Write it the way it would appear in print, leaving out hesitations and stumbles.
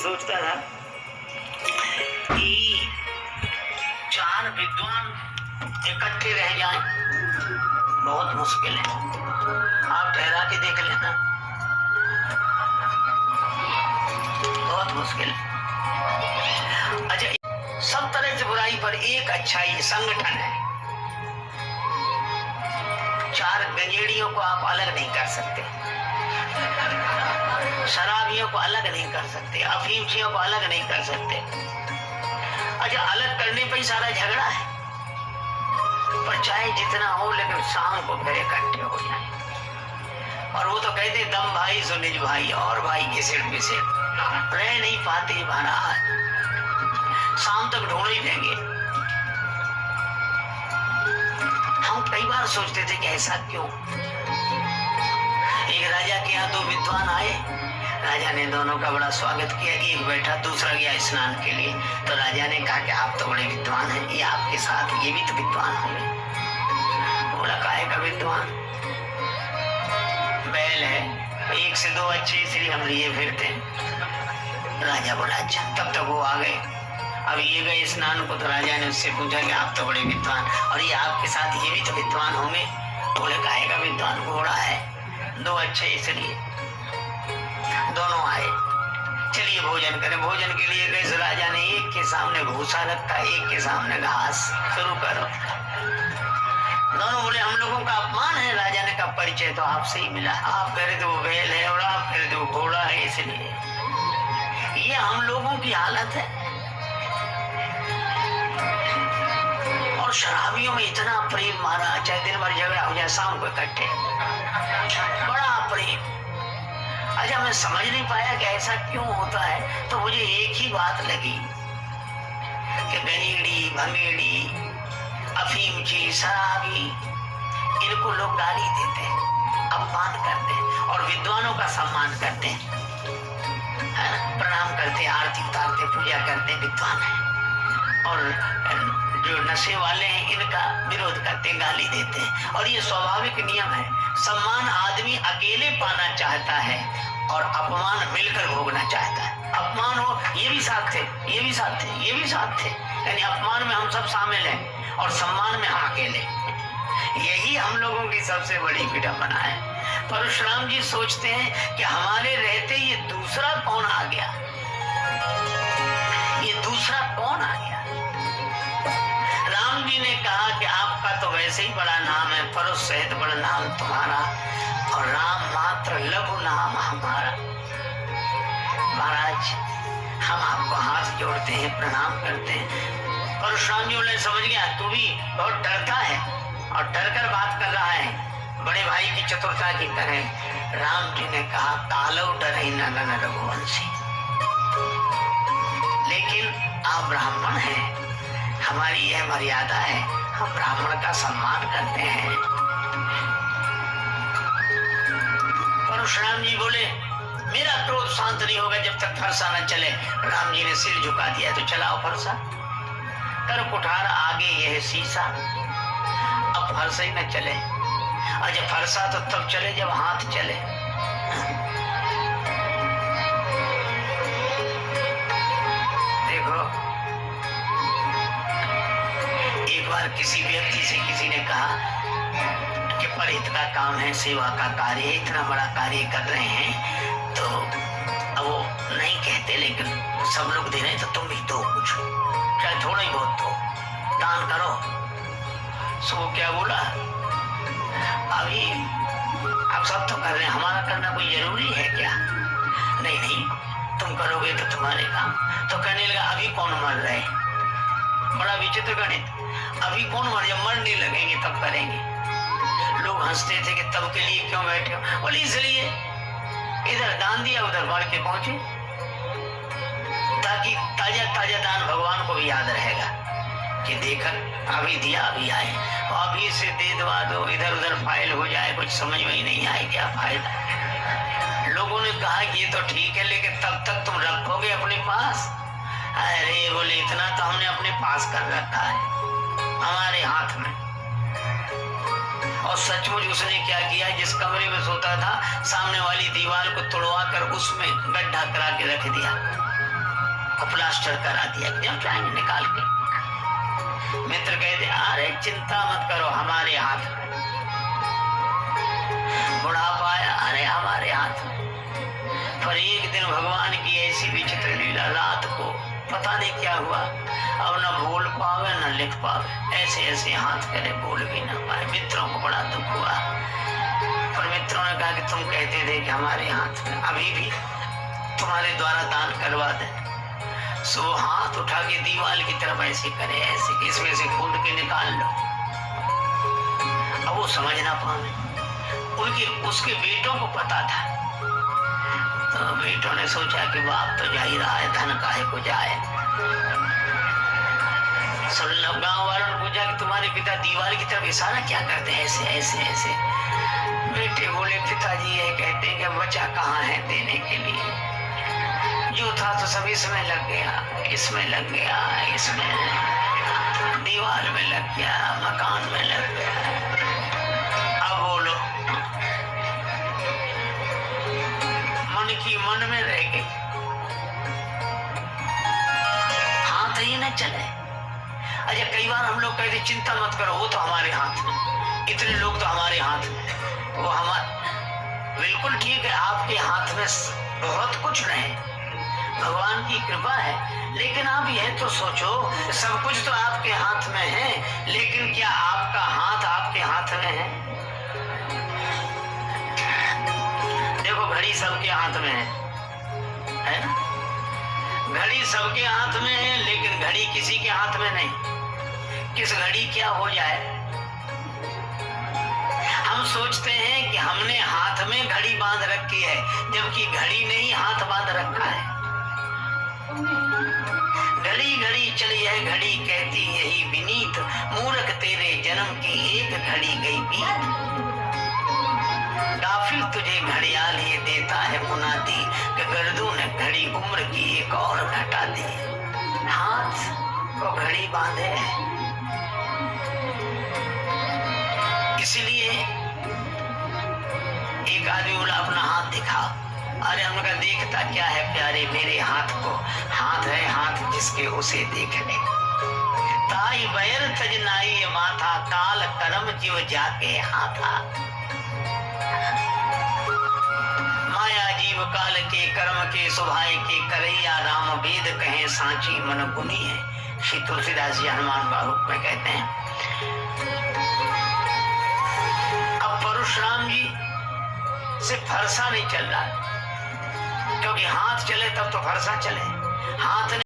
सोचता था कि चार विद्वान इकट्ठे रह जाएं, बहुत मुश्किल है। आप ठहरा के देख लेना, बहुत मुश्किल है। अच्छा, सब तरह से बुराई पर एक अच्छाई संगठन है। चार गंजेड़ियों को आप अलग नहीं कर सकते, शराबियों को अलग नहीं कर सकते, अफीमचियों को अलग नहीं कर सकते। अच्छा, अलग करने पर ही सारा झगड़ा है, पर चाहे जितना हो लेकिन शाम को फिर इकट्ठे हो जाए। और वो तो कहते दम भाई सो निज भाई, और भाई के सिर पे सिर रह नहीं पाते महाराज, शाम तक ढूंढ ही देंगे। हम कई बार सोचते थे कि ऐसा क्यों। एक राजा के यहाँ दो विद्वान आए, राजा ने दोनों का बड़ा स्वागत किया। एक बैठा, दूसरा गया स्नान के लिए। तो राजा ने कहा कि आप तो बड़े विद्वान हैं, ये आपके साथ ये भी तो विद्वान होंगे। बोला काहे का विद्वान? बैल है, एक से दो अच्छे इसलिए हम लिए फिरते। राजा बोला अच्छा। तब तक वो आ गए। अब ये गए स्नान को, तो राजा ने उससे पूछा कि आप तो बड़े विद्वान, और ये आपके साथ ये भी तो विद्वान होंगे। बोले काहे का विद्वान? घोड़ा है, दो अच्छे इसलिए। दोनों आए, चलिए भोजन करें। भोजन के लिए गए, राजा ने एक के सामने भूसा रखा, एक के सामने घास। शुरू करो। दोनों बोले हम लोगों का अपमान है। राजा ने कहा परिचय तो आपसे ही मिला, आप कह रहे थे वो बैल है और आप कह रहे थे वो घोड़ा है, इसलिए ये हम लोगों की हालत है। और शराबियों में इतना प्रेम मारा, चाहे दिन भर झगड़ा हो जाए, शाम को इकट्ठे, बड़ा प्रेम। अच्छा, मैं समझ नहीं पाया कि ऐसा क्यों होता है। तो मुझे एक ही बात लगी कि गंजेड़ी, भंगेड़ी, अफीमची, शराबी, इनको लोग गाली देते हैं, अपमान करते हैं, और विद्वानों का सम्मान करते हैं, प्रणाम करते, आरती उतारते, पूजा करते, विद्वान है। और जो नशे वाले हैं इनका विरोध करते, गाली देते हैं। और ये स्वाभाविक नियम है। सम्मान आदमी अकेले पाना चाहता है और अपमान मिलकर भोगना चाहता है। अपमान हो ये भी साथ थे, ये भी साथ थे, ये भी साथ थे, यानी अपमान में हम सब शामिल हैं और सम्मान में हम अकेले। यही हम लोगों की सबसे बड़ी विडंबना है। परशुराम जी सोचते हैं कि हमारे रहते ये दूसरा कौन आ गया, ये दूसरा कौन आ गया। राम जी ने कहा कि आपका तो वैसे ही बड़ा नाम है, परुष सहित बड़ा नाम तुम्हारा, और राम मात्र लघु नाम हमारा। महाराज, हम आपको हाथ जोड़ते हैं, प्रणाम करते हैं। परशुराम जी बोले समझ गया, तू भी बहुत डरता है और डर कर बात कर रहा है, बड़े भाई की चतुरता की तरह। राम जी ने कहा कालो डरे नंदन रघुवंशी, लेकिन आप ब्राह्मण हैं, हमारी यह मर्यादा है, हम ब्राह्मण का सम्मान करते हैं। परशुराम जी बोले मेरा क्रोध शांत नहीं होगा जब तक फरसा न चले। राम जी ने सिर झुका दिया, तो चलाओ फरसा। कर कुठार आगे यह शीशा, अब फरसा ही न चले। और जब फरसा तो तब चले जब हाथ चले। देखो, एक बार किसी व्यक्ति से किसी ने कहा कि परहित का काम है, सेवा का कार्य है, इतना बड़ा कार्य कर रहे हैं, तो अब वो नहीं कहते लेकिन सब लोग दे रहे हैं, तो तुम भी दो कुछ, चाहे थोड़ा ही बहुत दो, दान करो। सो वो क्या बोला, अभी आप सब तो कर रहे हैं, हमारा करना कोई जरूरी है क्या? नहीं नहीं, तुम करोगे तो तुम्हारे काम। तो कहने लगा अभी कौन मर रहे? बड़ा विचित्र गणित, अभी कौन मर, जब मरने लगेंगे तब करेंगे। लोग हंसते थे कि तब के लिए क्यों बैठे हो? बोले इसलिए इधर दान दिया उधर बढ़ के पहुंचे, ताकि ताजा ताजा दान भगवान को भी याद रहेगा कि देखकर अभी दिया अभी आए, अभी से दे दवा दो, इधर उधर फाइल हो जाए, कुछ समझ में ही नहीं आए क्या फायदा। लोगों ने कहा कि ये तो ठीक है, लेकिन तब तक तुम रखोगे अपने पास? अरे बोले इतना तो हमने अपने पास कर रखा है, हमारे हाथ में। और सचमुच उसने क्या किया, जिस कमरे में सोता था सामने वाली दीवार को तोड़वा कर उसमें गड्ढा करा के रख दिया। प्लास्टर करा दिया, क्यों जाएंगे निकाल के। मित्र कहते अरे चिंता मत करो, हमारे हाथ में। बुढ़ापा आया, अरे हमारे हाथ में। पर एक दिन भगवान की ऐसी विचित्र लीला, रात को पता नहीं क्या हुआ, अब न बोल पावे न लिख पावे, ऐसे ऐसे हाथ करे बोल भी ना पाए। मित्रों को बड़ा दुख हुआ, पर मित्रों ने कहा कि तुम कहते थे कि हमारे हाथ में, अभी भी तुम्हारे द्वारा दान करवा दे। सो हाथ उठा के दीवार की तरफ ऐसे करे, ऐसे कि इसमें से खोद के निकाल लो। अब वो समझ ना पाए, उनके उसके बेटों को पता था, तो बेटों ने सोचा कि बाप तो जा ही रहा है, धन काहे को जाए। सब लोग गांव वालों ने पूछा कि तुम्हारे पिता दीवार की तरफ इशारा क्या करते हैं, ऐसे ऐसे ऐसे। बेटे बोले पिताजी ये कहते हैं कि बचा कहाँ है देने के लिए, जो था तो सब इसमें लग गया, इसमें लग गया, इसमें दीवार में लग गया, मकान में लग गया। अब बोलो, मन की मन में रह गई, हाथ ही न चले। अच्छा कई बार हम लोग कहते चिंता मत करो, वो तो हमारे हाथ में, इतने लोग तो हमारे हाथ में, वो हमारे। बिल्कुल ठीक है, आपके हाथ में बहुत कुछ नहीं, भगवान की कृपा है, लेकिन आप यह तो सोचो सब कुछ तो आपके हाथ में है, लेकिन क्या आपका हाथ आपके हाथ में है? देखो घड़ी सबके हाथ में है ना? घड़ी सबके हाथ में है, लेकिन घड़ी किसी के हाथ में नहीं। किस घड़ी क्या हो जाए, हम सोचते हैं कि हमने हाथ में घड़ी बांध रखी है, जबकि घड़ी ने ही हाथ बांध रखा है। घड़ी घड़ी चली है घड़ी कहती यही विनीत, मूर्ख तेरे जन्म की एक घड़ी गई बीत। काफिल तुझे घड़ियाल ये देता है मुनादी, कि गर्दू ने घड़ी उम्र की एक और घटा दी। हाथ को घड़ी बांधे, इसलिए एक आदमी बोला अपना हाथ दिखा। अरे हमने कहा देखता क्या है प्यारे मेरे हाथ को, हाथ है हाथ जिसके उसे देख ले। ताई बैर तजनाई माथा, काल करम जीव जाके हाथा। माया जीव काल के कर्म के सुभाए के करैया, राम वेद कहे सांची मन गुनी है। श्री तुलसीदास जी हनुमान बाहुक में कहते हैं। अब परशुराम जी से फरसा नहीं चल रहा, क्योंकि हाथ चले तब तो फरसा चले।